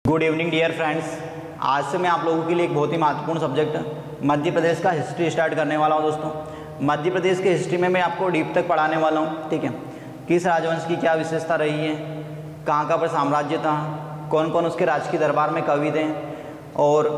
Good evening dear friends. आज से मैं आप लोगों के लिए एक बहुत ही महत्वपूर्ण सब्जेक्ट मध्य प्रदेश का हिस्ट्री स्टार्ट करने वाला हूं। दोस्तों, मध्य प्रदेश के हिस्ट्री में मैं आपको डीप तक पढ़ाने वाला हूं। ठीक है, किस राजवंश की क्या विशेषता रही है, कहाँ पर साम्राज्य था, कौन कौन उसके राजकीय दरबार में कवि थे और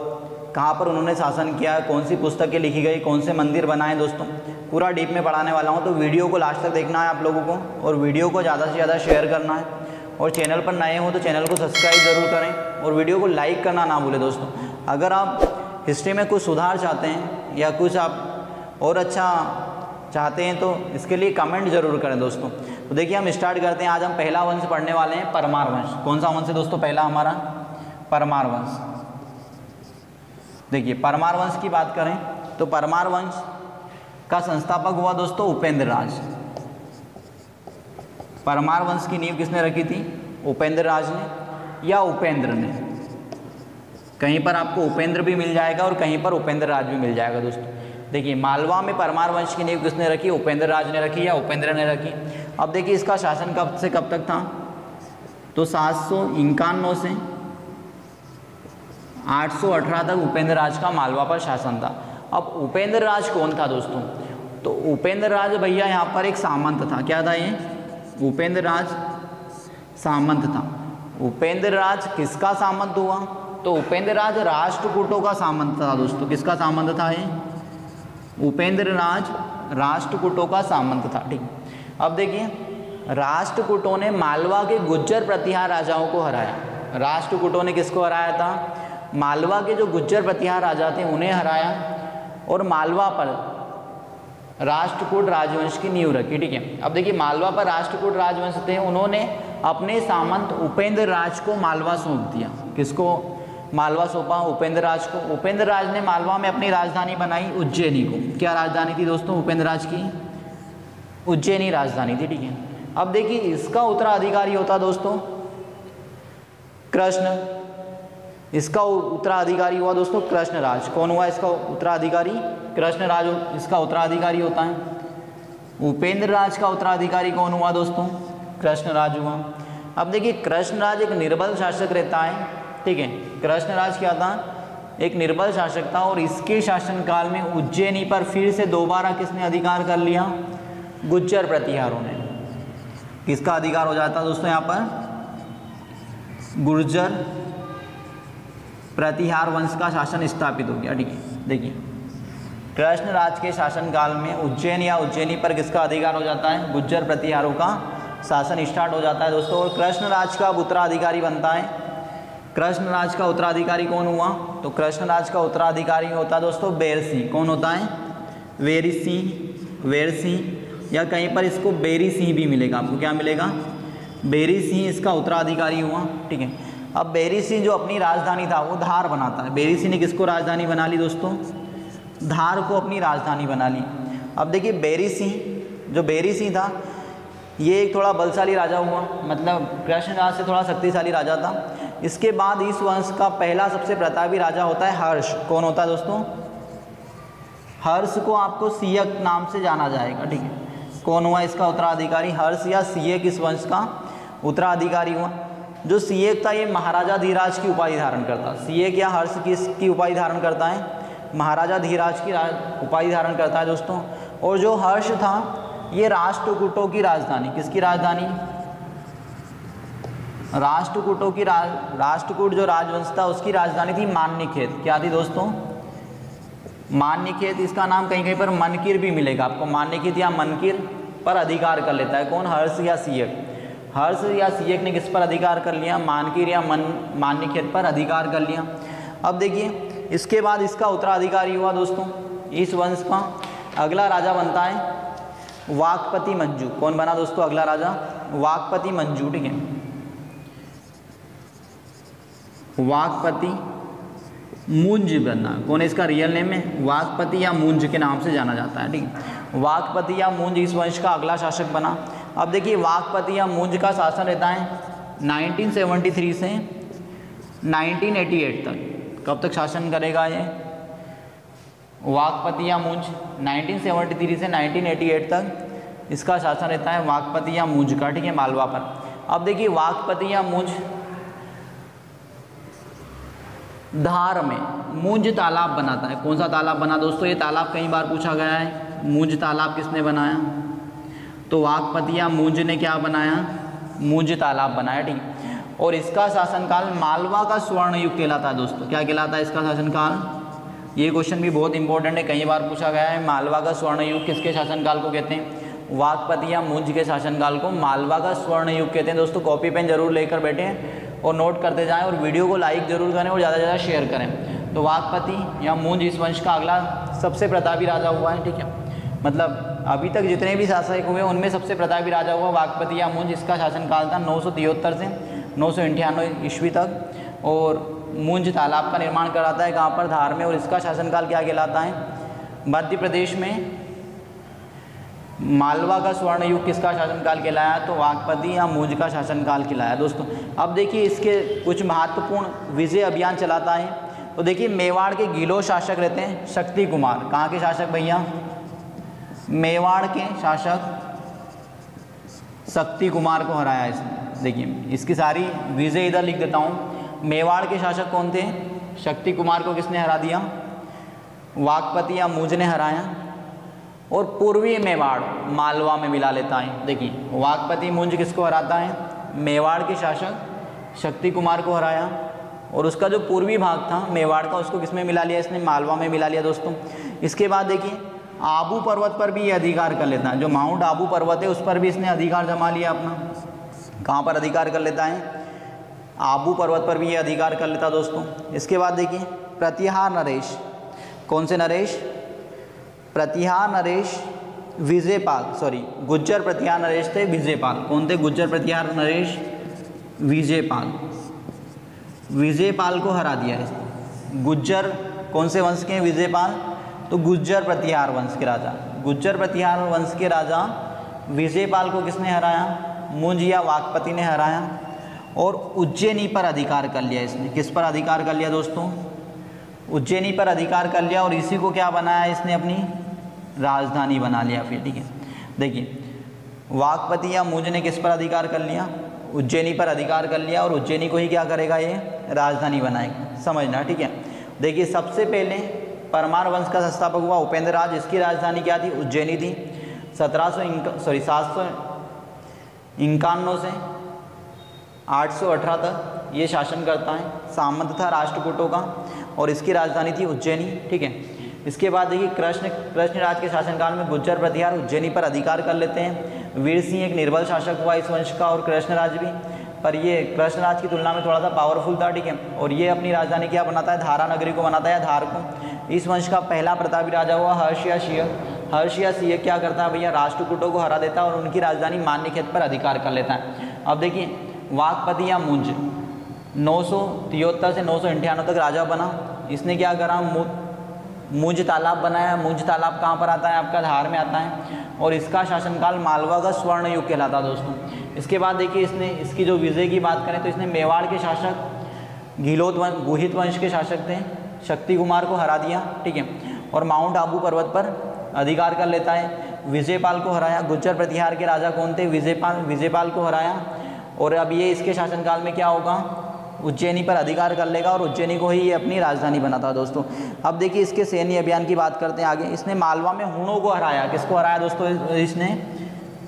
कहाँ पर उन्होंने शासन किया, कौन सी पुस्तकें लिखी गई, कौन से मंदिर बनाए। दोस्तों, पूरा डीप में पढ़ाने वाला हूँ, तो वीडियो को लास्ट तक देखना है आप लोगों को और वीडियो को ज़्यादा से ज़्यादा शेयर करना है। और चैनल पर नए हो तो चैनल को सब्सक्राइब ज़रूर करें और वीडियो को लाइक करना ना भूलें। दोस्तों, अगर आप हिस्ट्री में कुछ सुधार चाहते हैं या कुछ आप और अच्छा चाहते हैं तो इसके लिए कमेंट जरूर करें। दोस्तों, तो देखिए हम स्टार्ट करते हैं। आज हम पहला वंश पढ़ने वाले हैं, परमार वंश। कौन सा वंश है दोस्तों? पहला हमारा परमार वंश। देखिए, परमार वंश की बात करें तो परमार वंश का संस्थापक हुआ दोस्तों उपेंद्र राज। परमार वंश की नींव किसने रखी थी? उपेंद्र राज ने या उपेंद्र ने। कहीं पर आपको उपेंद्र भी मिल जाएगा और कहीं पर उपेंद्र राज भी मिल जाएगा। दोस्तों, देखिए मालवा में परमार वंश की नींव किसने रखी? उपेंद्र राज ने रखी या उपेंद्र ने रखी। अब देखिए इसका शासन कब से कब तक था? तो 751 से 818 तक उपेंद्र राज का मालवा पर शासन था। अब उपेंद्र राज कौन था दोस्तों? तो उपेंद्र राज भैया यहाँ पर एक सामंत था। क्या था ये? उपेंद्र राज सामंत था। उपेंद्र राज किसका सामंत हुआ? तो उपेंद्र राज राष्ट्रकूटों का सामंत था। दोस्तों, किसका सामंत था ये? उपेंद्र राज राष्ट्रकूटों का सामंत था। ठीक, अब देखिए राष्ट्रकूटों ने मालवा के गुज्जर प्रतिहार राजाओं को हराया। राष्ट्रकूटों ने किसको हराया था? मालवा के जो गुज्जर प्रतिहार राजा थे उन्हें हराया और मालवा पर राष्ट्रकूट राजवंश की नींव रखी। ठीक है, अब देखिए मालवा पर राष्ट्रकूट राजवंश थे, उन्होंने अपने सामंत उपेंद्र राज को मालवा सौंप दिया। किसको मालवा सौंपा? उपेंद्र राज को। उपेंद्र राज ने मालवा में अपनी राजधानी बनाई उज्जैनी को। क्या राजधानी थी दोस्तों उपेंद्र राज की? उज्जैनी राजधानी थी। ठीक है, अब देखिए इसका उत्तराधिकारी होता दोस्तों कृष्ण। इसका उत्तराधिकारी हुआ दोस्तों कृष्ण राज। कौन हुआ इसका उत्तराधिकारी? कृष्ण राज इसका उत्तराधिकारी होता है। उपेंद्र राज का उत्तराधिकारी कौन हुआ दोस्तों? कृष्ण राज हुआ। अब देखिए कृष्ण राज एक निर्बल शासक रहता है। ठीक है, कृष्ण राज क्या था? एक निर्बल शासक था और इसके शासनकाल में उज्जैनी पर फिर से दोबारा किसने अधिकार कर लिया? गुज्जर प्रतिहारों ने। किसका अधिकार हो जाता दोस्तों यहाँ पर? गुर्जर प्रतिहार वंश का शासन स्थापित हो गया। ठीक है, देखिए कृष्ण राज के शासनकाल में उज्जैन या उज्जैनी पर किसका अधिकार हो जाता है? गुज्जर प्रतिहारों का शासन स्टार्ट हो जाता है दोस्तों। और कृष्ण राज का उत्तराधिकारी बनता है। कृष्ण राज का उत्तराधिकारी कौन हुआ? तो कृष्ण राज का उत्तराधिकारी होता है दोस्तों बेर सिंह। कौन होता है? वेरी सिंह, वेर सिंह, या कहीं पर इसको बेरी सिंह भी मिलेगा। आपको क्या मिलेगा? बेरी सिंह इसका उत्तराधिकारी हुआ। ठीक है, अब बेरी सिंह जो अपनी राजधानी था वो धार बनाता है। बेरी सिंह ने किसको राजधानी बना ली दोस्तों? धार को अपनी राजधानी बना ली। अब देखिए बेरी सिंह, जो बेरी सिंह था ये एक थोड़ा बलशाली राजा हुआ, मतलब कृष्ण राज से थोड़ा शक्तिशाली राजा था। इसके बाद इस वंश का पहला सबसे प्रतापी राजा होता है हर्ष। कौन होता है दोस्तों? हर्ष को आपको सियक नाम से जाना जाएगा। ठीक है, कौन हुआ इसका उत्तराधिकारी? हर्ष या सियक इस वंश का उत्तराधिकारी हुआ। जो सियक था ये महाराजा धीराज की उपाधि धारण करता। सियक या हर्ष किसकी उपाधि धारण करता है? महाराजा धीराज की उपाधि धारण करता है दोस्तों। और जो हर्ष था ये राष्ट्रकूटों की राजधानी, किसकी राजधानी? राष्ट्रकूटों की राष्ट्रकूट जो राजवंश था उसकी राजधानी थी मान्यखेत। क्या थी दोस्तों? मान्यखेत। इसका नाम कहीं कहीं पर मनकिर भी मिलेगा आपको। मान्यखेत या मनकिर पर अधिकार कर लेता है कौन? हर्ष या सियक। हर्ष या सियक ने किस पर अधिकार कर लिया? मानकिर या मान्यखेत पर अधिकार कर लिया। अब देखिए इसके बाद इसका उत्तराधिकारी हुआ दोस्तों इस वंश का अगला राजा बनता है वाकपति मंजू। कौन बना दोस्तों अगला राजा? वाकपति मंजू। ठीक है, वाकपति मुंज बना। कौन है इसका रियल नेम है? वाकपति या मुंज के नाम से जाना जाता है। ठीक है, वाकपति या मुंज इस वंश का अगला शासक बना। अब देखिए वाकपति या मुंज का शासन रहता है 1973 से 1988 तक। कब तक शासन करेगा ये? वाकपति या मुंज 1973 से 1988 तक इसका शासन रहता है वाकपति या मुंज का। ठीक है, मालवा पर। अब देखिए वाकपति या मुंज धार में मुंज तालाब बनाता है। कौन सा तालाब बना दोस्तों? ये तालाब कई बार पूछा गया है। मुंज तालाब किसने बनाया? तो वाकपति या मुंज ने क्या बनाया? मुंज तालाब बनाया, ठीक है। और इसका शासनकाल मालवा का स्वर्ण युग कहलाता है दोस्तों। क्या कहलाता है इसका शासनकाल? ये क्वेश्चन भी बहुत इंपॉर्टेंट है, कई बार पूछा गया है। मालवा का स्वर्ण युग किसके शासनकाल को कहते हैं? वाकपति या मुंज के शासनकाल को मालवा का स्वर्ण युग कहते हैं। दोस्तों कॉपी पेन जरूर लेकर बैठें और नोट करते जाएं और वीडियो को लाइक जरूर करें और ज़्यादा से ज़्यादा शेयर करें। तो वाकपति या मुंज इस वंश का अगला सबसे प्रतापी राजा हुआ है, ठीक है। मतलब अभी तक जितने भी शासक हुए उनमें सबसे प्रतापी राजा हुआ वाकपति या मुंज। इसका शासनकाल था 973 से 998 ईस्वी तक। और मुंज तालाब का निर्माण कराता है कहाँ पर? धार में। और इसका शासनकाल क्या कहलाता है? मध्य प्रदेश में। मालवा का स्वर्ण युग किसका शासनकाल कहलाया? तो वाकपति या मुंज का शासनकाल कहलाया दोस्तों। अब देखिए इसके कुछ महत्वपूर्ण विजय अभियान चलाता है। तो देखिए मेवाड़ के गीलो शासक रहते हैं शक्ति कुमार। कहाँ के शासक भैया? मेवाड़ के शासक शक्ति कुमार को हराया इसने। देखिए इसकी सारी विजय इधर लिख देता हूँ। मेवाड़ के शासक कौन थे? शक्ति कुमार को किसने हरा दिया? वाकपति या मुंज ने हराया। और पूर्वी मेवाड़ मालवा में मिला लेता है। देखिए वाकपति मुंज किसको हराता है? मेवाड़ के शासक शक्ति कुमार को हराया। और उसका जो पूर्वी भाग था मेवाड़ का उसको किसमें मिला लिया इसने? मालवा में मिला लिया दोस्तों। इसके बाद देखिए आबू पर्वत पर भी ये अधिकार कर लेता है। जो माउंट आबू पर्वत है उस पर भी इसने अधिकार जमा लिया अपना। कहाँ पर अधिकार कर लेता है? आबू पर्वत पर भी ये अधिकार कर लेता दोस्तों। इसके बाद देखिए प्रतिहार नरेश। कौन से नरेश? प्रतिहार नरेश विजयपाल, सॉरी गुज्जर प्रतिहार नरेश थे विजयपाल। कौन थे? गुज्जर प्रतिहार नरेश विजयपाल। विजयपाल को हरा दिया इसने। गुज्जर कौन से वंश के हैं विजयपाल? तो गुज्जर प्रतिहार वंश के राजा। गुज्जर प्रतिहार वंश के राजा विजयपाल को किसने हराया? मुंज या वाकपति ने हराया। और उज्जैनी पर अधिकार कर लिया इसने। किस पर अधिकार कर लिया दोस्तों? उज्जैनी पर अधिकार कर लिया। और इसी को क्या बनाया इसने? अपनी राजधानी बना लिया फिर, ठीक है। देखिए वाकपति या मुंज ने किस पर अधिकार कर लिया? उज्जैनी पर अधिकार कर लिया। और उज्जैनी को ही क्या करेगा? ये राजधानी बनाएगा, समझना, ठीक है। देखिए सबसे पहले परमार वंश का संस्थापक हुआ उपेंद्र राज। इसकी राजधानी क्या थी? उज्जैनी थी। 751 से 818 तक ये शासन करता है। सामंत था राष्ट्रकूटों का और इसकी राजधानी थी उज्जैनी, ठीक है। इसके बाद देखिए कृष्णराज के शासनकाल में गुज्जर प्रतिहार उज्जैनी पर अधिकार कर लेते हैं। वीर सिंह एक निर्बल शासक हुआ इस वंश का और कृष्णराज भी, पर ये कृष्णराज की तुलना में थोड़ा सा पावरफुल था, ठीक है। और ये अपनी राजधानी क्या बनाता है? धारा नगरी को बनाता है, धार को। इस वंश का पहला प्रतापी राजा हुआ हर्ष या सिंह। क्या करता है भैया? राष्ट्रकूटों को हरा देता है और उनकी राजधानी मान्यखेत पर अधिकार कर लेता है। अब देखिए वाकपति या मुंज 973 से 998 तक राजा बना। इसने क्या करा? मुंज तालाब बनाया। मुंज तालाब कहाँ पर आता है? आपका धार में आता है। और इसका शासनकाल मालवा का स्वर्ण युग कहलाता है दोस्तों। इसके बाद देखिए इसने इसकी जो विजय की बात करें तो इसने मेवाड़ के शासक गुहित वंश के शासक थे शक्ति कुमार को हरा दिया, ठीक है। और माउंट आबू पर्वत पर अधिकार कर लेता है। विजयपाल को हराया। गुज्जर प्रतिहार के राजा कौन थे? विजयपाल को हराया। और अब ये इसके शासनकाल में क्या होगा? उज्जैनी पर अधिकार कर लेगा और उज्जैनी को ही ये अपनी राजधानी बनाता है दोस्तों। अब देखिए इसके सैन्य अभियान की बात करते हैं आगे। इसने मालवा में हुणों को हराया। किसको हराया दोस्तों? इसने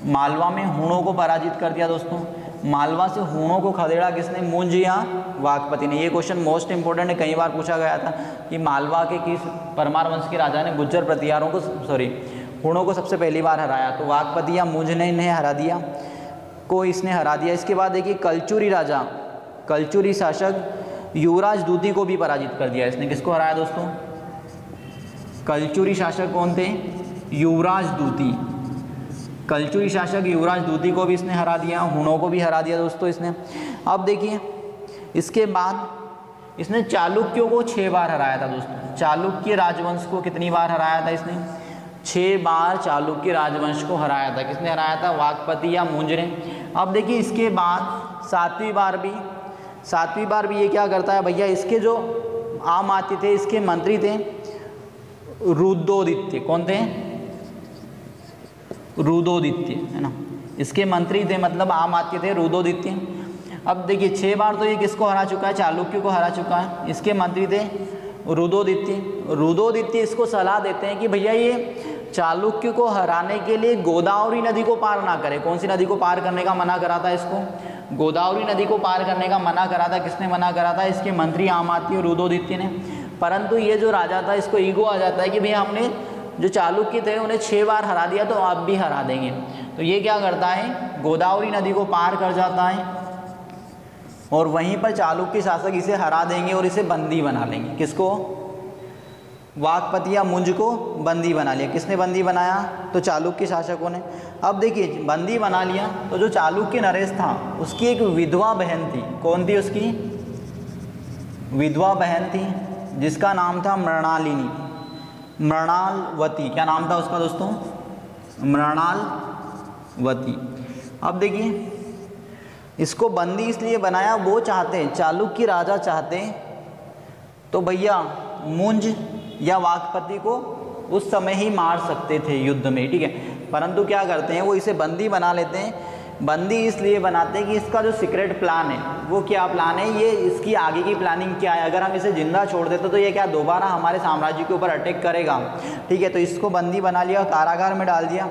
मालवा में हुणों को पराजित कर दिया दोस्तों। मालवा से हुणों को खदेड़ा किसने? मुंज या वाकपति ने। ये क्वेश्चन मोस्ट इंपॉर्टेंट है, कई बार पूछा गया था कि मालवा के किस परमार वंश के राजा ने गुज्जर प्रतिहारों को हुणों को सबसे पहली बार हराया? तो वाकपति या मुंज ने इन्हें हरा दिया, को इसने हरा दिया। इसके बाद देखिए कलचुरी शासक युवराज दूती को भी पराजित कर दिया इसने। किसको हराया दोस्तों? कलचुरी शासक कौन थे? युवराज दूती। कलचुरी शासक युवराज दूती को भी इसने हरा दिया, हुणों को भी हरा दिया दोस्तों इसने। अब देखिए इसके बाद इसने चालुक्यों को 6 बार हराया था दोस्तों। चालुक्य राजवंश को कितनी बार हराया था इसने? 6 बार चालुक्य राजवंश को हराया था। किसने हराया था? वाकपति या मुंज ने। अब देखिए इसके बाद सातवीं बार भी ये क्या करता है भैया? इसके जो आमात्य थे, इसके मंत्री थे रुद्रोदित्य। कौन थे? रुद्रोदित्य, है ना। इसके मंत्री थे, मतलब आमात्य थे रुद्रोदित्य। अब देखिए 6 बार तो ये किसको हरा चुका है, चालुक्य को हरा चुका है। इसके मंत्री थे रुदोदित्य। रुदोदित्य इसको सलाह देते हैं कि भैया ये चालुक्य को हराने के लिए गोदावरी नदी को पार ना करे। कौन सी नदी को पार करने का मना करा था इसको, गोदावरी नदी को पार करने का मना करा था। किसने मना करा था, इसके मंत्री आमात्य रुदोदित्य ने। परंतु ये जो राजा था इसको ईगो आ जाता है कि भैया हमने जो चालुक्य थे उन्हें 6 बार हरा दिया तो अब भी हरा देंगे। तो ये क्या करता है, गोदावरी नदी को पार कर जाता है और वहीं पर चालुक्य शासक इसे हरा देंगे और इसे बंदी बना लेंगे। किसको, वाकपति या मुंज को बंदी बना लिया। किसने बंदी बनाया, तो चालुक्य शासकों ने। अब देखिए बंदी बना लिया तो जो चालुक्य नरेश था उसकी एक विधवा बहन थी। कौन थी उसकी, विधवा बहन थी जिसका नाम था मृणालिनी, मृणालवती। क्या नाम था उसका दोस्तों, मृणालवती। अब देखिए इसको बंदी इसलिए बनाया, वो चाहते, चालुक्य राजा चाहते तो भैया मुंज या वाकपति को उस समय ही मार सकते थे युद्ध में, ठीक है। परंतु क्या करते हैं, वो इसे बंदी बना लेते हैं। बंदी इसलिए बनाते हैं कि इसका जो सीक्रेट प्लान है वो क्या प्लान है, ये इसकी आगे की प्लानिंग क्या है। अगर हम इसे जिंदा छोड़ देते तो ये क्या दोबारा हमारे साम्राज्य के ऊपर अटैक करेगा, ठीक है। तो इसको बंदी बना लिया, कारागार में डाल दिया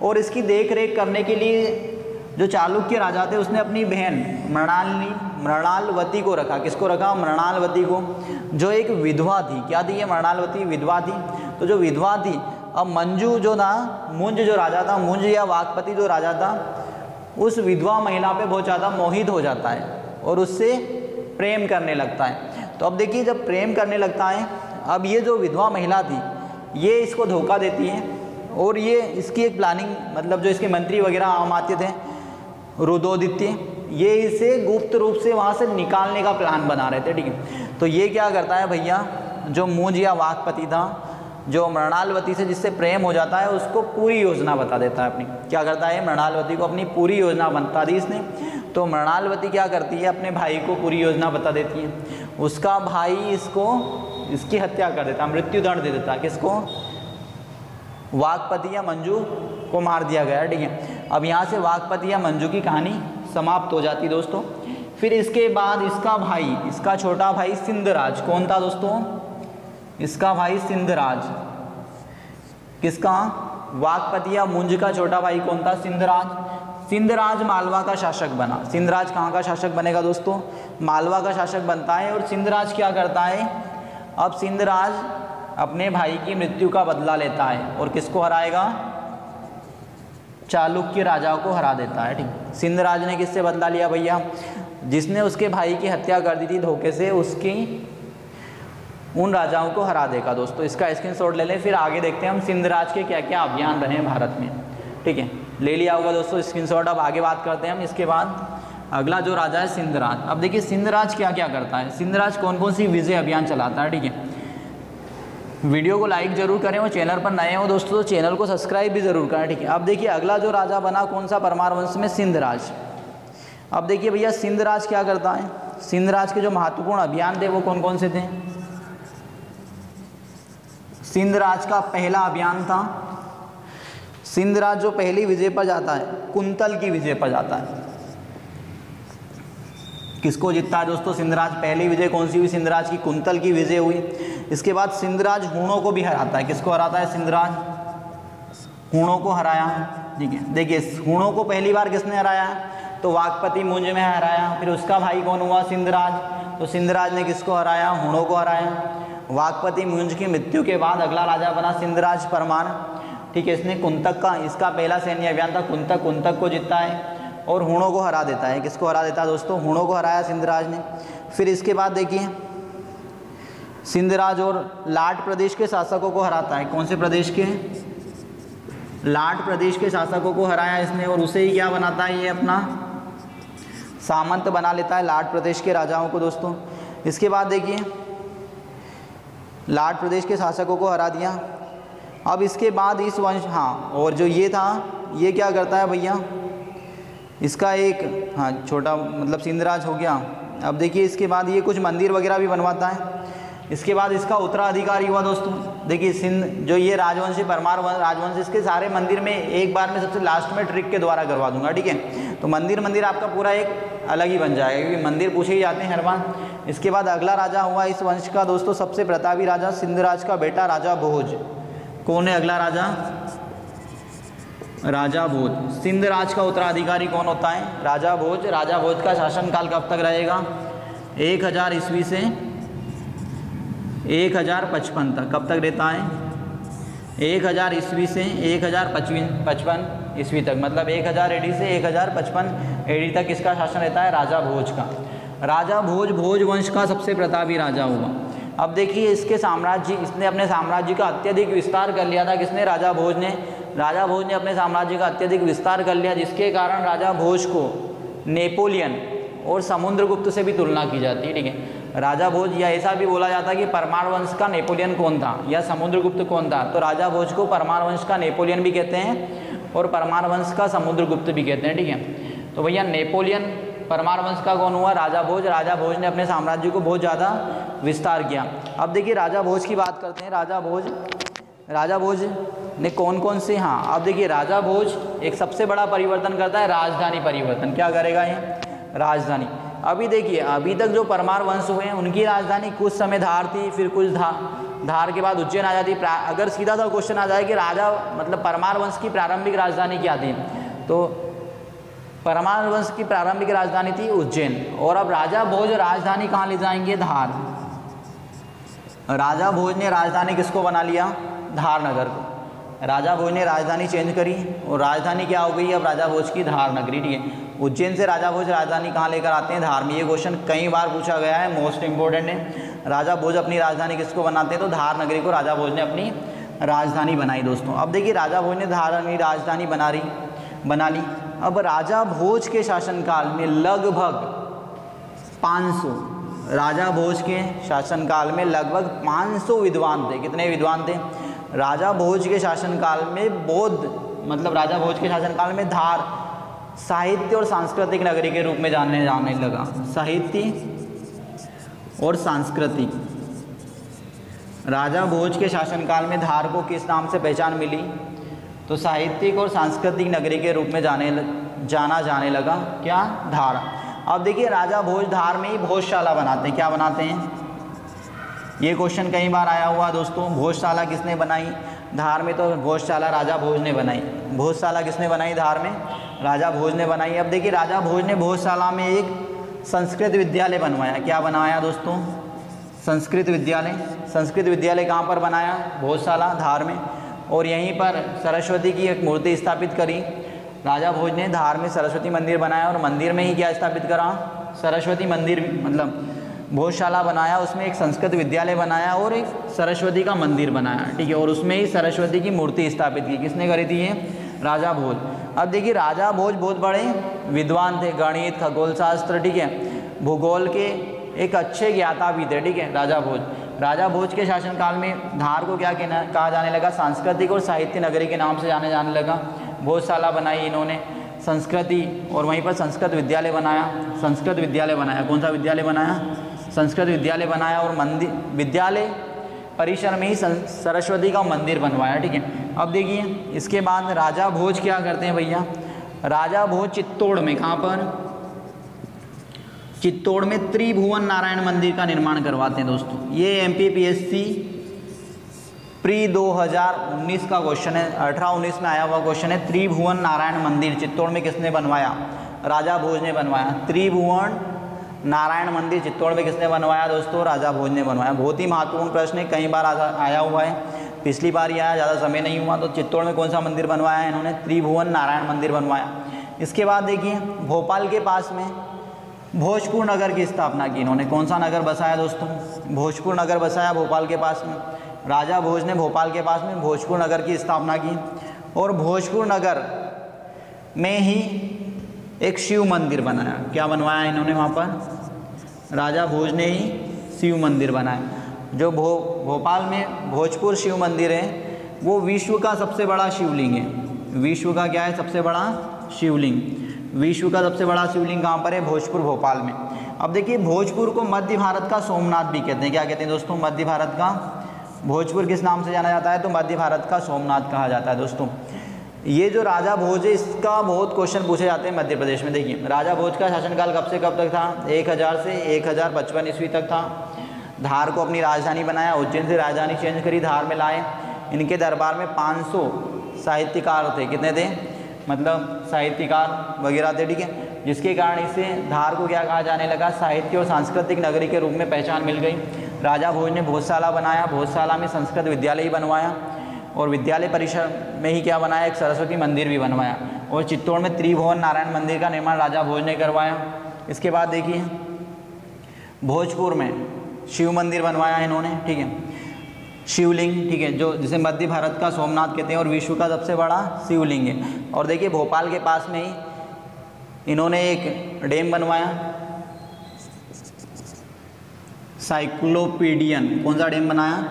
और इसकी देख रेख करने के लिए जो चालुक्य राजा थे उसने अपनी बहन मृणालवती को रखा। किसको रखा, मृणालवती को, जो एक विधवा थी। क्या थी ये, मृणालवती विधवा थी। तो जो विधवा थी, अब मंजू जो था, मुंज जो राजा था, मुंज या वाकपति जो राजा था, उस विधवा महिला पे बहुत ज़्यादा मोहित हो जाता है और उससे प्रेम करने लगता है। तो अब देखिए जब प्रेम करने लगता है, अब ये जो विधवा महिला थी ये इसको धोखा देती है और ये इसकी एक प्लानिंग, मतलब जो इसके मंत्री वगैरह आमात्य थे रुदोदित्य, ये इसे गुप्त रूप से वहाँ से निकालने का प्लान बना रहे थे, ठीक है। तो ये क्या करता है भैया, जो मुंज या वाकपति था, जो मृणालवती से जिससे प्रेम हो जाता है उसको पूरी योजना बता देता है अपनी। क्या करता है, मृणालवती को अपनी पूरी योजना बता दी इसने। तो मृणालवती क्या करती है, अपने भाई को पूरी योजना बता देती है। उसका भाई इसकी हत्या कर देता, मृत्युदंड दे देता। किसको, वाकपति या मंजू को मार दिया गया, ठीक है। अब यहाँ से वाकपति या मंजू की कहानी समाप्त हो जाती दोस्तों। फिर इसके बाद इसका भाई, इसका छोटा भाई सिंधराज, कौन था दोस्तों, इसका भाई सिंधराज। किसका, वाकपति या मुंज का छोटा भाई कौन था, सिंधराज। सिंधराज मालवा का शासक बना। सिंधराज कहाँ का शासक बनेगा दोस्तों, मालवा का शासक बनता है। और सिंधराज क्या करता है, अब सिंधराज अपने भाई की मृत्यु का बदला लेता है और किसको हराएगा, चालुक्य राजा को हरा देता है, ठीक। सिंधराज ने किससे बदला लिया भैया, जिसने उसके भाई की हत्या कर दी थी धोखे से, उसकी उन राजाओं को हरा देगा दोस्तों। इसका स्क्रीनशॉट ले लें, फिर आगे देखते हैं हम सिंधराज के क्या क्या अभियान रहे भारत में, ठीक है। ले लिया होगा दोस्तों स्क्रीनशॉट। अब आगे बात करते हैं हम इसके बाद। अगला जो राजा है सिंधराज। अब देखिए सिंधराज क्या क्या करता है, सिंधराज कौन कौन सी विजय अभियान चलाता है, ठीक है। वीडियो को लाइक जरूर करें और चैनल पर नए हो दोस्तों तो चैनल को सब्सक्राइब भी जरूर करें, ठीक है। अब देखिए अगला जो राजा बना कौन सा, परमार वंश में सिंधराज। अब देखिए भैया सिंधराज क्या करता है, सिंधराज के जो महत्वपूर्ण अभियान थे वो कौन कौन से थे। सिंधराज का पहला अभियान था, सिंधराज जो पहली विजय पर जाता है, कुंतल की विजय पर जाता है। किसको जीतता है दोस्तों, सिंधराज। पहली विजय कौन सी हुई सिंधराज की, कुंतल की विजय हुई। इसके बाद सिंधराज हूणों को भी हराता है। किसको हराता है, सिंधराज हूणों को हराया, ठीक है। देखिए हूणों को पहली बार किसने हराया, तो वाकपति मुंज में हराया। फिर उसका भाई कौन हुआ, सिंधराज। तो सिंधराज ने किसको हराया, हूणों को हराया। वाकपति मुंज की मृत्यु के बाद अगला राजा बना सिंधराज परमार, ठीक है। इसने कुंतक का, इसका पहला सैन्य अभियान था कुंतक, कुंतक को जीतता है और हूणों को हरा देता है। किसको हरा देता है दोस्तों, हूणों को हराया सिंधराज ने। फिर इसके बाद देखिए सिंधराज और लाट प्रदेश के शासकों को हराता है। कौन से प्रदेश के, लाट प्रदेश के शासकों को हराया इसने और उसे ही क्या बनाता है, ये अपना सामंत बना लेता है लाट प्रदेश के राजाओं को दोस्तों। इसके बाद देखिए लाट प्रदेश के शासकों को हरा दिया। अब इसके बाद इस वंश, हाँ, और जो ये था ये क्या करता है भैया, इसका एक, हाँ, छोटा मतलब सिंधराज हो गया। अब देखिए इसके बाद ये कुछ मंदिर वगैरह भी बनवाता है। इसके बाद इसका उत्तराधिकारी हुआ दोस्तों। देखिए सिंध जो ये राजवंशी परमार राजवंश, इसके सारे मंदिर में एक बार में सबसे लास्ट में ट्रिक के द्वारा करवा दूंगा, ठीक है। तो मंदिर मंदिर आपका पूरा एक अलग ही बन जाएगा, क्योंकि मंदिर पूछे ही जाते हैं हर बार। इसके बाद अगला राजा हुआ इस वंश का दोस्तों सबसे प्रतापी राजा सिंधराज का बेटा राजा भोज। कौन है अगला राजा? राजा भोज। सिंधराज का उत्तराधिकारी कौन होता है? राजा भोज। राजा भोज का शासनकाल कब तक रहेगा? 1000 ईस्वी से 1055 तक। कब तक रहता है? 1000 ईस्वी से 1055 ईस्वी तक, मतलब 1000 एडी से 1055 एडी तक किसका शासन रहता है? राजा भोज का। राजा भोज भोज वंश का सबसे प्रतापी राजा हुआ। अब देखिए इसके साम्राज्य, इसने अपने साम्राज्य का अत्यधिक विस्तार कर लिया था। किसने? राजा भोज ने। राजा भोज ने अपने साम्राज्य का अत्यधिक विस्तार कर लिया, जिसके कारण राजा भोज को नेपोलियन और समुद्रगुप्त से भी तुलना की जाती है। ठीक है, राजा भोज, या ऐसा भी बोला जाता है कि परमार वंश का नेपोलियन कौन था या समुद्रगुप्त कौन था, तो राजा भोज को परमार वंश का नेपोलियन भी कहते हैं और परमार वंश का समुद्रगुप्त भी कहते हैं। ठीक है, तो भैया नेपोलियन परमार वंश का कौन हुआ? राजा भोज। राजा भोज ने अपने साम्राज्य को बहुत ज़्यादा विस्तार किया। अब देखिए राजा भोज की बात करते हैं। राजा भोज ने कौन कौन से, हाँ अब देखिए राजा भोज एक सबसे बड़ा परिवर्तन करता है, राजधानी परिवर्तन। क्या करेगा ये? राजधानी। अभी देखिए अभी तक जो परमार वंश हुए हैं उनकी राजधानी कुछ समय धार थी, फिर कुछ धार के बाद उज्जैन आ जाती। अगर सीधा सा क्वेश्चन आ जाए कि राजा मतलब परमार वंश की प्रारंभिक राजधानी क्या थी, तो परमार वंश की प्रारंभिक राजधानी थी उज्जैन। और अब राजा भोज राजधानी कहाँ ले जाएंगे? धार। राजा भोज ने राजधानी किसको बना लिया? धार नगर को। राजा भोज ने राजधानी चेंज करी और राजधानी क्या हो गई अब राजा भोज की? धार नगरी। ठीक है, उज्जैन से राजा भोज राजधानी कहाँ लेकर आते हैं? धार में। ये क्वेश्चन कई बार पूछा गया है, मोस्ट इंपॉर्टेंट है। राजा भोज अपनी राजधानी किसको बनाते हैं? तो धार नगरी को राजा भोज ने अपनी राजधानी बनाई दोस्तों। अब देखिए राजा भोज ने धार की राजधानी बना ली। अब राजा भोज के शासनकाल में लगभग 500, राजा भोज के शासनकाल में लगभग 500 विद्वान थे। कितने विद्वान थे? राजा भोज के शासनकाल में बौद्ध, मतलब राजा भोज के शासनकाल में धार साहित्य और सांस्कृतिक नगरी के रूप में जाने लगा। साहित्य और सांस्कृतिक। राजा भोज के शासनकाल में धार को किस नाम से पहचान मिली? तो साहित्यिक और सांस्कृतिक नगरी के रूप में जाना जाने लगा। क्या? धार। अब देखिए राजा भोज धार में ही भोजशाला बनाते हैं। क्या बनाते हैं? ये क्वेश्चन कई बार आया हुआ दोस्तों। भोजशाला किसने बनाई धार में? तो भोजशाला राजा भोज ने बनाई। भोजशाला किसने बनाई धार में? राजा भोज ने बनाई। अब देखिए राजा भोज ने भोजशाला में एक संस्कृत विद्यालय बनवाया। क्या बनवाया दोस्तों? संस्कृत विद्यालय। संस्कृत विद्यालय कहाँ पर बनाया? भोजशाला धार में। और यहीं पर सरस्वती की एक मूर्ति स्थापित करी। राजा भोज ने धार में सरस्वती मंदिर बनाया और मंदिर में ही क्या स्थापित करा? सरस्वती मंदिर, मतलब भोजशाला बनाया, उसमें एक संस्कृत विद्यालय बनाया और एक सरस्वती का मंदिर बनाया। ठीक है, और उसमें ही सरस्वती की मूर्ति स्थापित की। किसने करी थी ये? राजा भोज। अब देखिए राजा भोज बहुत बड़े विद्वान थे, गणित, खगोल शास्त्र, ठीक है, भूगोल के एक अच्छे ज्ञाता भी थे। ठीक है, राजा भोज। राजा भोज के शासनकाल में धार को क्या कहा जाने लगा? सांस्कृतिक और साहित्य नगरी के नाम से जाने लगा। भोजशाला बनाई इन्होंने, संस्कृति, और वहीं पर संस्कृत विद्यालय बनाया। संस्कृत विद्यालय बनाया। कौन सा विद्यालय बनाया? संस्कृत विद्यालय बनाया। और मंदिर, विद्यालय परिसर में ही सरस्वती का मंदिर बनवाया। ठीक है, अब देखिए इसके बाद राजा भोज क्या करते हैं भैया? राजा भोज चित्तौड़ में, कहाँ पर? चित्तौड़ में त्रिभुवन नारायण मंदिर का निर्माण करवाते हैं दोस्तों। ये MPPSC प्री 2019 का क्वेश्चन है, 18-19 में आया हुआ क्वेश्चन है। त्रिभुवन नारायण मंदिर चित्तौड़ में किसने बनवाया? राजा भोज ने बनवाया। त्रिभुवन नारायण मंदिर चित्तौड़ में किसने बनवाया दोस्तों? राजा भोज ने बनवाया। बहुत ही महत्वपूर्ण प्रश्न है, कई बार आया हुआ है, पिछली बार ही आया, ज़्यादा समय नहीं हुआ। तो चित्तौड़ में कौन सा मंदिर बनवाया है इन्होंने? त्रिभुवन नारायण मंदिर बनवाया। इसके बाद देखिए भोपाल के पास में भोजपुर नगर की स्थापना की इन्होंने। कौन सा नगर बसाया दोस्तों? भोजपुर नगर बसाया भोपाल के पास में। राजा भोज ने भोपाल के पास में भोजपुर नगर की स्थापना की। और भोजपुर नगर में ही एक शिव मंदिर बनाया। क्या बनवाया इन्होंने वहाँ पर? राजा भोज ने ही शिव मंदिर बनाया। जो भोपाल में भोजपुर शिव मंदिर है वो विश्व का सबसे बड़ा शिवलिंग है। विश्व का क्या है? सबसे बड़ा शिवलिंग। विश्व का सबसे बड़ा शिवलिंग कहाँ पर है? भोजपुर, भोपाल में। अब देखिए भोजपुर को मध्य भारत का सोमनाथ भी कहते हैं। क्या कहते हैं दोस्तों? मध्य भारत का। भोजपुर किस नाम से जाना जाता है? तो मध्य भारत का सोमनाथ कहा जाता है दोस्तों। ये जो राजा भोज है इसका बहुत क्वेश्चन पूछे जाते हैं मध्य प्रदेश में। देखिए राजा भोज का शासनकाल कब से कब तक था? 1000 से 1055 ईस्वी तक था। धार को अपनी राजधानी बनाया, उज्जैन से राजधानी चेंज करी, धार में लाए। इनके दरबार में 500 साहित्यकार थे। कितने थे? मतलब साहित्यकार वगैरह थे, ठीक है, जिसके कारण इसे धार को क्या कहा जाने लगा? साहित्य और सांस्कृतिक नगरी के रूप में पहचान मिल गई। राजा भोज ने भोजशाला बनाया, भोजशाला में संस्कृत विद्यालय ही बनवाया और विद्यालय परिसर में ही क्या बनाया? एक सरस्वती मंदिर भी बनवाया। और चित्तौड़ में त्रिभुवन नारायण मंदिर का निर्माण राजा भोज ने करवाया। इसके बाद देखिए भोजपुर में शिव मंदिर बनवाया इन्होंने, ठीक है, शिवलिंग, ठीक है, जो जिसे मध्य भारत का सोमनाथ कहते हैं और विश्व का सबसे बड़ा शिवलिंग है। और देखिए भोपाल के पास में ही इन्होंने एक डैम बनवाया, साइक्लोपीडियन। कौन सा डैम बनाया?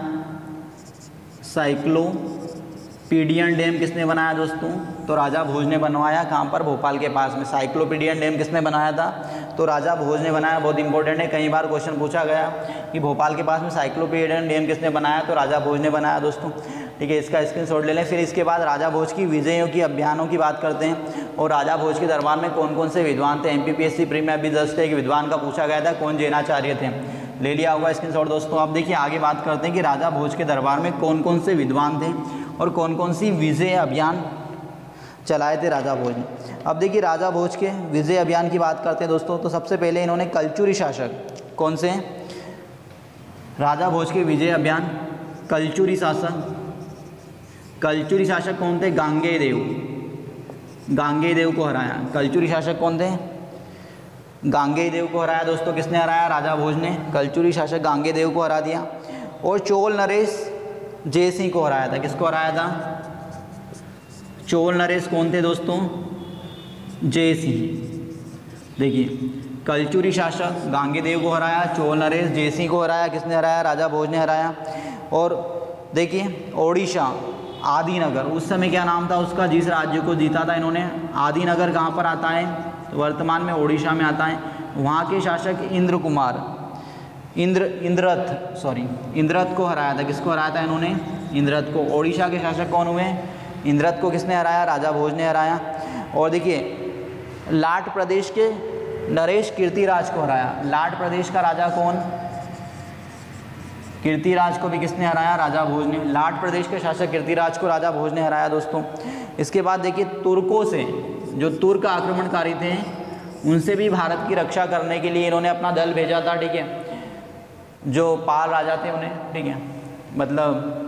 साइक्लोपीडियन डैम किसने बनाया दोस्तों? तो राजा भोज ने बनवाया। कहाँ पर? भोपाल के पास में। साइक्लोपीडियन डैम किसने बनाया था? तो राजा भोज ने बनाया। बहुत इंपॉर्टेंट है, कई बार क्वेश्चन पूछा गया कि भोपाल के पास में साइक्लोपीडियन डैम किसने बनाया? तो राजा भोज ने बनाया दोस्तों, ठीक है, इसका स्क्रीनशॉट ले लें। फिर इसके बाद राजा भोज की विजयों की अभियानों की बात करते हैं। और राजा भोज के दरबार में कौन कौन से विद्वान थे? MPPSC प्री में अभी जस्ट एक विद्वान का पूछा गया था, कौन जैनाचार्य थे, ले लिया होगा स्क्रीनशॉट दोस्तों। अब देखिए आगे बात करते हैं कि राजा भोज के दरबार में कौन कौन से विद्वान थे और कौन कौन सी विजय अभियान चलाए थे राजा भोज ने। अब देखिए राजा भोज के विजय अभियान की बात करते हैं दोस्तों। तो सबसे पहले इन्होंने कलचुरी शासक, कौन से? राजा भोज के विजय अभियान, कलचुरी शासक। कलचुरी शासक कौन थे? गांगेय देव। गांगेय देव को हराया। कलचुरी शासक कौन थे? गांगेय देव को हराया दोस्तों। किसने हराया? राजा भोज ने। कलचुरी शासक गांगेय देव को हरा दिया। और चोल नरेश जयसिंह को हराया था। किसको हराया था? चोल नरेश कौन थे दोस्तों? जयसिंह। देखिए कलचुरी शासक गांगेय देव को हराया, चोल नरेश जयसिंह को हराया। किसने हराया? राजा भोज ने हराया। और देखिए ओडिशा आदिनगर, उस समय क्या नाम था उसका, जिस राज्य को जीता था इन्होंने? आदिनगर कहाँ पर आता है? तो वर्तमान में ओडिशा में आता है। वहाँ के शासक इंद्र कुमार, इंद्रथ को हराया था। किसको हराया था इन्होंने? इंद्रथ को। ओडिशा के शासक कौन हुए? इंद्रथ को किसने हराया? राजा भोज ने हराया। और देखिए लाट प्रदेश के नरेश कीर्तिराज को हराया। लाट प्रदेश का राजा कौन? कीर्तिराज को भी किसने हराया? राजा भोज ने। लाट प्रदेश के शासक कीर्तिराज को राजा भोज ने हराया दोस्तों। इसके बाद देखिए तुर्कों से, जो तुर्क आक्रमणकारी थे, उनसे भी भारत की रक्षा करने के लिए इन्होंने अपना दल भेजा था, ठीक है, जो पाल राजा थे उन्हें, ठीक है, मतलब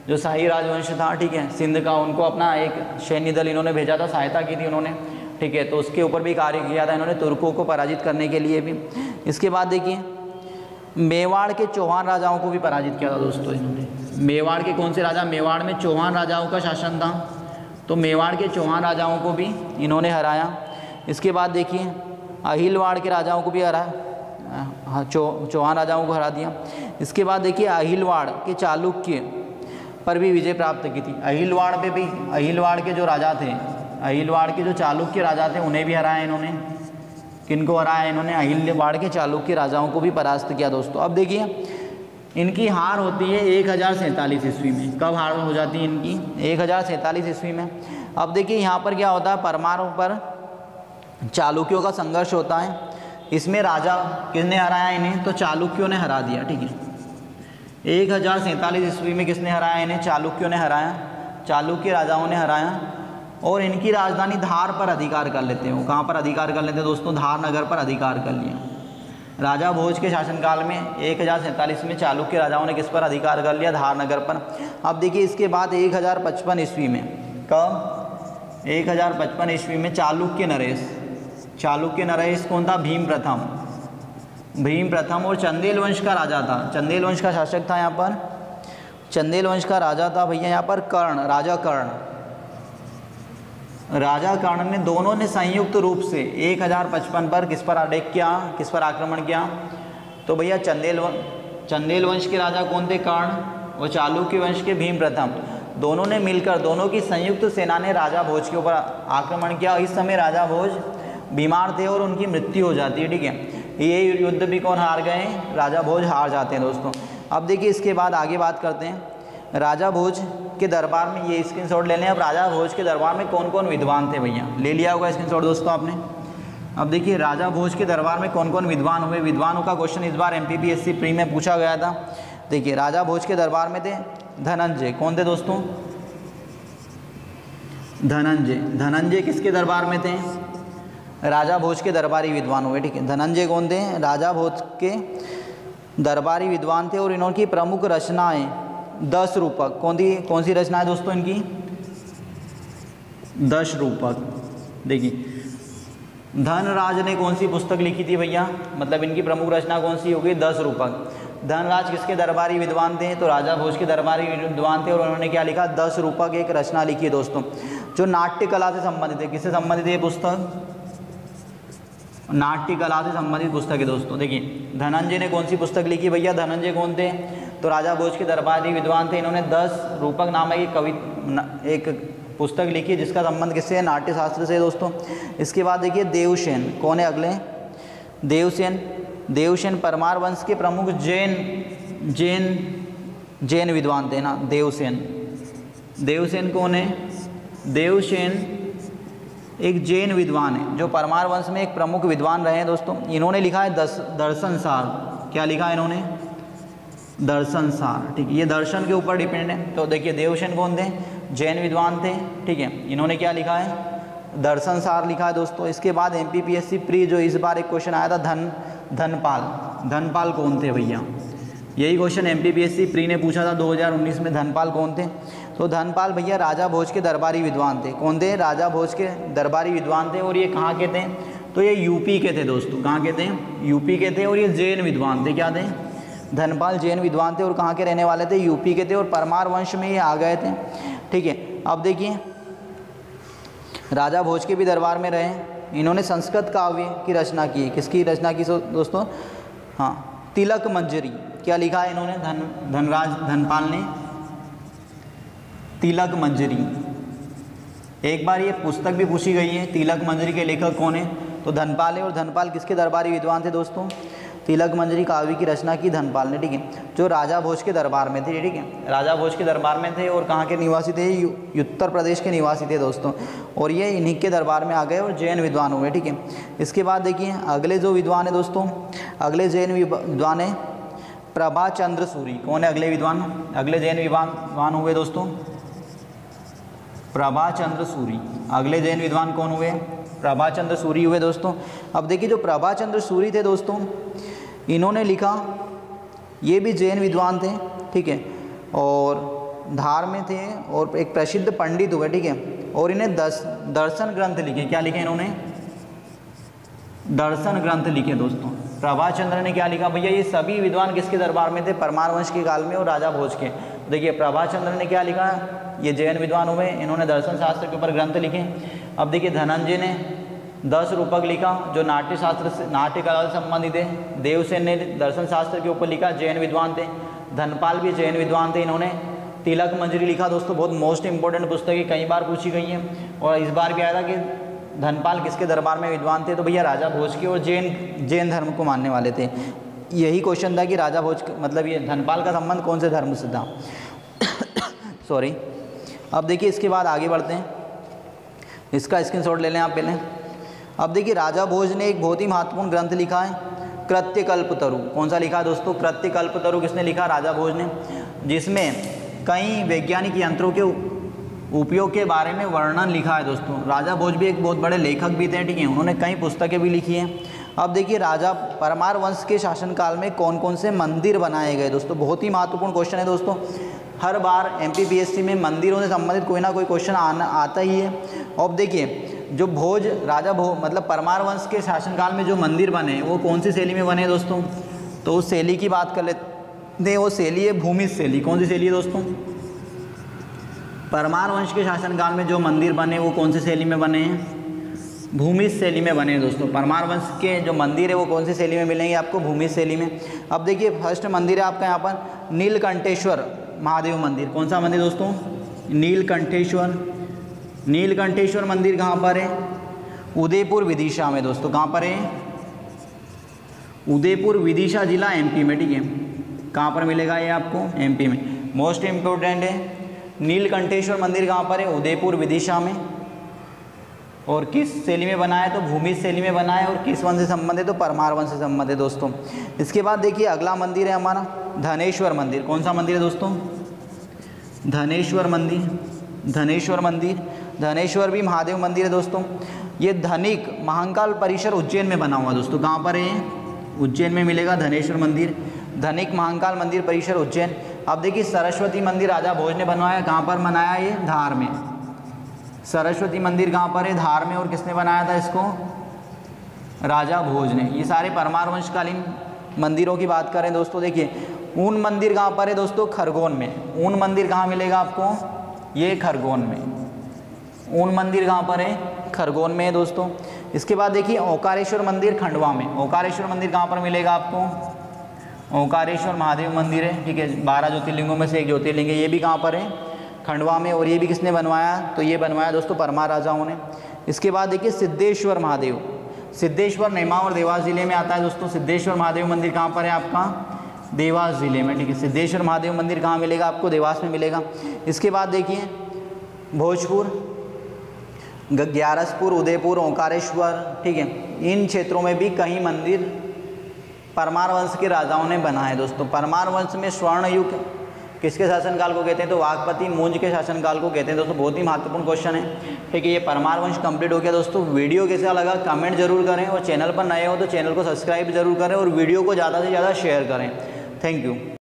जो शाही राजवंश था, ठीक है, सिंध का, उनको अपना एक सैन्य दल इन्होंने भेजा था, सहायता की थी उन्होंने, ठीक है, तो उसके ऊपर भी कार्य किया था इन्होंने, तुर्कों को पराजित करने के लिए भी। इसके बाद देखिए मेवाड़ के चौहान राजाओं को भी पराजित किया था दोस्तों इन्होंने। मेवाड़ के कौन से राजा? मेवाड़ में चौहान राजाओं का शासन था, तो मेवाड़ के चौहान राजाओं को भी इन्होंने हराया। इसके बाद देखिए अहिलवाड़ के राजाओं को भी हराया, चौहान राजाओं को हरा दिया। इसके बाद देखिए अहिलवाड़ के चालुक्य पर भी विजय प्राप्त की थी। अहिलवाड़ पे भी, अहिलवाड़ के जो राजा थे, अहिलवाड़ के जो चालुक्य राजा थे उन्हें भी हराया इन्होंने। किनको हराया इन्होंने? अहिलवाड़ के चालुक्य राजाओं को भी परास्त किया दोस्तों। अब देखिए इनकी हार होती है 1047 ईस्वी में। कब हार हो जाती है इनकी? 1047 ईस्वी में। अब देखिए यहाँ पर क्या होता है, परमार पर चालुक्यों का संघर्ष होता है। इसमें राजा किसने हराया इन्हें? तो चालुक्यों ने हरा दिया, ठीक है। 1047 ईस्वी में किसने हराया इन्हें? चालुक्यों ने हराया, चालुक्य राजाओं ने हराया। और इनकी राजधानी धार पर अधिकार कर लेते हैं। वो कहाँ पर अधिकार कर लेते हैं दोस्तों? धार नगर पर अधिकार कर लिया। राजा भोज के शासनकाल में 1047 में चालुक्य राजाओं ने किस पर अधिकार कर लिया? धार नगर पर। अब देखिए इसके बाद 1055 ईस्वी में, कब? 1055 ईस्वी में चालुक्य नरेश, चालुक्य नरेश कौन था? भीम प्रथम, भीम प्रथम। और चंदेल वंश का राजा था, चंदेल वंश का शासक था यहाँ पर, चंदेल वंश का राजा था भैया यहाँ पर कर्ण, राजा कर्ण। राजा कर्ण ने, दोनों ने संयुक्त रूप से 1055 पर किस पर अटैक किया, किस पर आक्रमण किया? तो भैया चंदेल वंश के राजा कौन थे? कर्ण। और चालुक्य वंश के भीम प्रथम, दोनों ने मिलकर, दोनों की संयुक्त सेना ने राजा भोज के ऊपर आक्रमण किया। इस समय राजा भोज बीमार थे और उनकी मृत्यु हो जाती है, ठीक है। ये युद्ध भी कौन हार गए? राजा भोज हार जाते हैं दोस्तों। अब देखिए इसके बाद आगे बात करते हैं। राजा भोज के दरबार में, ये स्क्रीनशॉट ले लें। अब राजा भोज के दरबार में कौन कौन विद्वान थे भैया, ले लिया होगा स्क्रीनशॉट दोस्तों आपने। अब देखिए राजा भोज के दरबार में कौन कौन विद्वान हुए। विद्वानों का क्वेश्चन इस बार MPPSC प्री में पूछा गया था। देखिए राजा भोज के दरबार में थे धनंजय, कौन थे दोस्तों, धनंजय किसके दरबार में थे, राजा भोज के दरबारी विद्वान हुए, ठीक है। धनंजय कौन थे, राजा भोज के दरबारी विद्वान थे। और इन्होंने की प्रमुख रचनाएं 10 रूपक, कौन सी रचना है दोस्तों इनकी, 10 रूपक। देखिए धनराज ने कौन सी पुस्तक लिखी थी भैया, मतलब इनकी प्रमुख रचना कौन सी होगी, 10 रूपक। धनराज किसके दरबारी विद्वान थे, तो राजा भोज के दरबारी विद्वान थे। और उन्होंने क्या लिखा, 10 रूपक एक रचना लिखी है दोस्तों, जो नाट्य कला से संबंधित है। किससे संबंधित है ये पुस्तक, नाट्य कला से संबंधित पुस्तक है दोस्तों। देखिए धनंजय ने कौन सी पुस्तक लिखी भैया, धनंजय कौन थे, तो राजा भोज के दरबारी विद्वान थे। इन्होंने 10 रूपक नामक एक पुस्तक लिखी जिसका संबंध किससे है, नाट्य शास्त्र से दोस्तों। इसके बाद देखिए देवसेन, कौन है अगले, देवसेन परमार वंश के प्रमुख जैन विद्वान थे ना। देवसेन कौन है, देवसेन एक जैन विद्वान है जो परमार वंश में एक प्रमुख विद्वान रहे हैं दोस्तों। इन्होंने लिखा है दर्शन सार, क्या लिखा है इन्होंने, दर्शन सार, ठीक है। ये दर्शन के ऊपर डिपेंड है। तो देखिए देवसेन कौन थे, जैन विद्वान थे, ठीक है। इन्होंने क्या लिखा है, दर्शन सार लिखा है दोस्तों। इसके बाद MPPSC प्री जो इस बार एक क्वेश्चन आया था, धनपाल कौन थे भैया, यही क्वेश्चन MPPSC प्री ने पूछा था 2019 में, धनपाल कौन थे। तो धनपाल भैया राजा भोज के दरबारी विद्वान थे, कौन थे, राजा भोज के दरबारी विद्वान थे। और ये कहाँ के थे, तो ये यूपी के थे दोस्तों, कहाँ के थे, यूपी के थे। और ये जैन विद्वान थे, क्या थे, धनपाल जैन विद्वान थे। और कहाँ के रहने वाले थे, यूपी के थे। और परमार वंश में ये आ गए थे, ठीक है। अब देखिए राजा भोज के भी दरबार में रहे, इन्होंने संस्कृत काव्य की रचना की। किसकी रचना की दोस्तों, हाँ, तिलक मंजरी। क्या लिखा है इन्होंने, धनपाल ने तिलक मंजरी। एक बार ये पुस्तक भी पूछी गई है, तिलक मंजरी के लेखक कौन है, तो धनपाल है। और धनपाल किसके दरबारी विद्वान थे दोस्तों, तिलक मंजरी काव्य की रचना की धनपाल ने, ठीक है, जो राजा भोज के दरबार में थे, ठीक है। राजा भोज के दरबार में थे। और कहाँ के निवासी थे, उत्तर प्रदेश के निवासी थे दोस्तों। और ये इन्हीं के दरबार में आ गए और जैन विद्वान हुए, ठीक है। इसके बाद देखिए अगले जो विद्वान है दोस्तों, अगले जैन विद्वान है प्रभाचंद्र सूरी। कौन है अगले विद्वान, अगले जैन विद्वान हुए दोस्तों, प्रभाचंद्र सूरी। अगले जैन विद्वान कौन हुए, प्रभाचंद्र सूरी हुए दोस्तों। अब देखिए जो प्रभाचंद्र सूरी थे दोस्तों, इन्होंने लिखा, ये भी जैन विद्वान थे, ठीक है। और धार में थे और एक प्रसिद्ध पंडित हुए, ठीक है। और इन्हें दर्शन ग्रंथ लिखे। क्या लिखे इन्होंने, दर्शन ग्रंथ लिखे दोस्तों। प्रभाचंद्र ने क्या लिखा भैया, ये सभी विद्वान किसके दरबार में थे, परमार वंश के काल में और राजा भोज के। देखिए प्रभाचंद्र ने क्या लिखा, ये जैन विद्वान हुए, इन्होंने दर्शन शास्त्र के ऊपर ग्रंथ लिखे। अब देखिए धनंजय ने 10 रूपक लिखा जो नाट्य शास्त्र से, नाट्य कला से संबंधित है। देवसेन ने दर्शन शास्त्र के ऊपर लिखा, जैन विद्वान थे। धनपाल भी जैन विद्वान थे, इन्होंने तिलक मंजरी लिखा दोस्तों। बहुत मोस्ट इंपॉर्टेंट पुस्तक है, कई बार पूछी गई है। और इस बार भी आया था कि धनपाल किसके दरबार में विद्वान थे, तो भैया राजा भोज के, और जैन धर्म को मानने वाले थे। यही क्वेश्चन था कि राजा भोज मतलब ये धनपाल का संबंध कौन से धर्म से था सॉरी। अब देखिए इसके बाद आगे बढ़ते हैं, इसका स्क्रीनशॉट ले लें आप पहले। अब देखिए राजा भोज ने एक बहुत ही महत्वपूर्ण ग्रंथ लिखा है, कृत्यकल्पतरु। कौन सा लिखा है दोस्तों, कृत्यकल्पतरु किसने लिखा, राजा भोज ने, जिसमें कई वैज्ञानिक यंत्रों के उपयोग के बारे में वर्णन लिखा है दोस्तों। राजा भोज भी एक बहुत बड़े लेखक भी थे, ठीक है, उन्होंने कई पुस्तकें भी लिखी हैं। अब देखिए राजा परमार वंश के शासनकाल में कौन कौन से मंदिर बनाए गए दोस्तों, बहुत ही महत्वपूर्ण क्वेश्चन है दोस्तों। हर बार MPPSC में मंदिरों से संबंधित कोई ना कोई क्वेश्चन आता ही है। अब देखिए जो राजा भोज मतलब परमार वंश के शासनकाल में जो मंदिर बने वो कौन सी शैली में बने दोस्तों, तो उस शैली की बात कर लेते हैं। वो शैली है भूमिज शैली। कौन सी शैली है दोस्तों, परमार वंश के शासनकाल में जो मंदिर बने वो कौन सी शैली में बने हैं, भूमिज शैली में बने हैं दोस्तों। परमार वंश के जो मंदिर है वो कौन सी शैली में मिलेंगे आपको, भूमिज शैली में। अब देखिए फर्स्ट मंदिर है आपका यहाँ पर नीलकंठेश्वर महादेव मंदिर। कौन सा मंदिर दोस्तों, नीलकंठेश्वर। नीलकंठेश्वर मंदिर कहाँ पर है, उदयपुर विदिशा में दोस्तों। कहाँ पर है, उदयपुर विदिशा जिला MP में, ठीक है। कहाँ पर मिलेगा ये आपको, MP में। मोस्ट इम्पोर्टेंट है। नीलकंठेश्वर मंदिर कहाँ पर है? उदयपुर विदिशा में। और किस शैली में बना है? तो भूमि शैली में बना है। और किस वंश से संबंधित है? तो परमार वंश से संबंधित है दोस्तों। इसके बाद देखिए अगला मंदिर है हमारा धनेश्वर मंदिर। कौन सा मंदिर है दोस्तों? धनेश्वर मंदिर। धनेश्वर मंदिर, धनेश्वर भी महादेव मंदिर है दोस्तों। ये धनिक महाकाल परिसर उज्जैन में बना हुआ दोस्तों। कहाँ पर है? उज्जैन में मिलेगा धनेश्वर मंदिर, धनिक महाकाल मंदिर परिसर उज्जैन। अब देखिए सरस्वती मंदिर राजा भोज ने बनवाया। कहाँ पर बनाया? ये धार में। सरस्वती मंदिर कहाँ पर है? धार में। और किसने बनाया था इसको? राजा भोज ने। ये सारे परमार वंशकालीन मंदिरों की बात करें दोस्तों। देखिए ऊन मंदिर कहाँ पर है दोस्तों? खरगोन में। ऊन मंदिर कहाँ मिलेगा आपको? ये खरगोन में। ऊन मंदिर कहाँ पर है? खरगोन में है दोस्तों। इसके बाद देखिए ओंकारेश्वर मंदिर खंडवा में। ओंकारेश्वर मंदिर कहाँ पर मिलेगा आपको? ओंकारेश्वर महादेव मंदिर है, ठीक है। 12 ज्योतिर्लिंगों में से एक ज्योतिर्लिंग है। ये भी कहाँ पर है? खंडवा में। और ये भी किसने बनवाया? तो ये बनवाया दोस्तों परमार राजाओं ने। इसके बाद देखिए सिद्धेश्वर महादेव। सिद्धेश्वर नेमावर देवास जिले में आता है दोस्तों। सिद्धेश्वर महादेव मंदिर कहाँ पर है आपका? देवास जिले में, ठीक है। सिद्धेश्वर महादेव मंदिर कहाँ मिलेगा आपको? देवास में मिलेगा। इसके बाद देखिए भोजपुर, ग्यारसपुर, उदयपुर, ओंकारेश्वर, ठीक है। इन क्षेत्रों में भी कई मंदिर परमार वंश के राजाओं ने बनाए दोस्तों। परमार वंश में स्वर्ण युग किसके शासनकाल को कहते हैं? तो वाघपति मूंज के शासनकाल को कहते हैं दोस्तों। बहुत ही महत्वपूर्ण क्वेश्चन है, ठीक है। ये परमार वंश कंप्लीट हो गया दोस्तों। वीडियो कैसा लगा कमेंट जरूर करें। और चैनल पर नए हो तो चैनल को सब्सक्राइब जरूर करें और वीडियो को ज़्यादा से ज़्यादा शेयर करें। Thank you.